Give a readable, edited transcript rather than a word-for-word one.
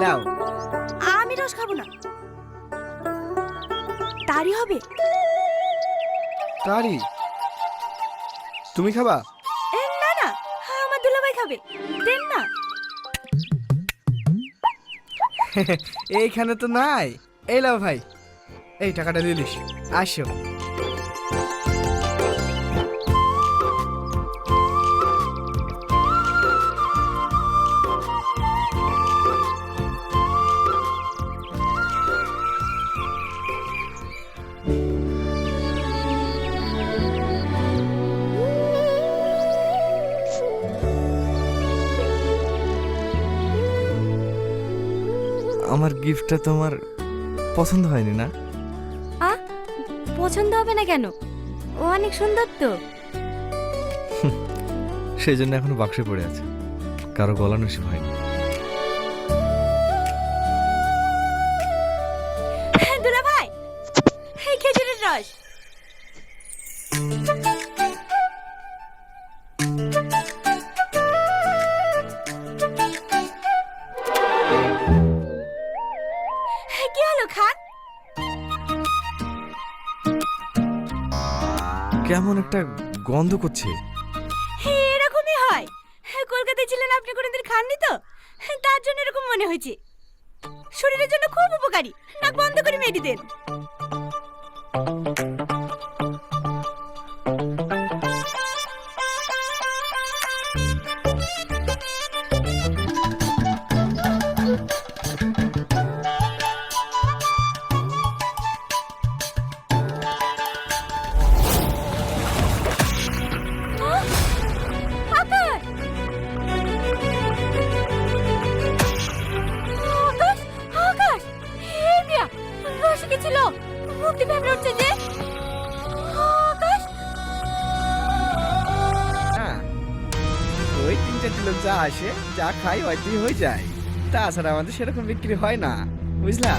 নাও। আমি রস খাবো না। তারই হবে। তারি তুমি খাবা? না না, আমার দুলাভাই খাবে, দেন না। এইখানে তো নাই। এই লাও ভাই, এই টাকাটা দিলিস। আসো। আমার গিফটটা তোমার পছন্দ হয়নি না? পছন্দ হবে না কেন? ও অনেক সুন্দর তো। সেই জন্য এখনো বাক্সে পড়ে আছে, কারো গলা নসিব হয়নি। দুলাভাই, এই খেজুরের রস। কি হলো, খান? কেমন একটা গন্ধ করছে। এরকমই হয়। কলকাতায় ছিলেন আপনি, কোনোদিন খাননি তো, তার জন্য এরকম মনে হয়েছে। শরীরের জন্য খুব উপকারী, নাক বন্ধ করে মেডি দেন। আকাশ! আকাশ! আকাশ! এই মিয়া, রসে কি ছিল? মুক্তি ভেবে উঠছে যে। আকাশ! ওই 3-4টি লোক যা আসে, যা খাই হয়তো হয়ে যায়, তাছাড়া আমাদের সেরকম বিক্রি হয় না, বুঝলা?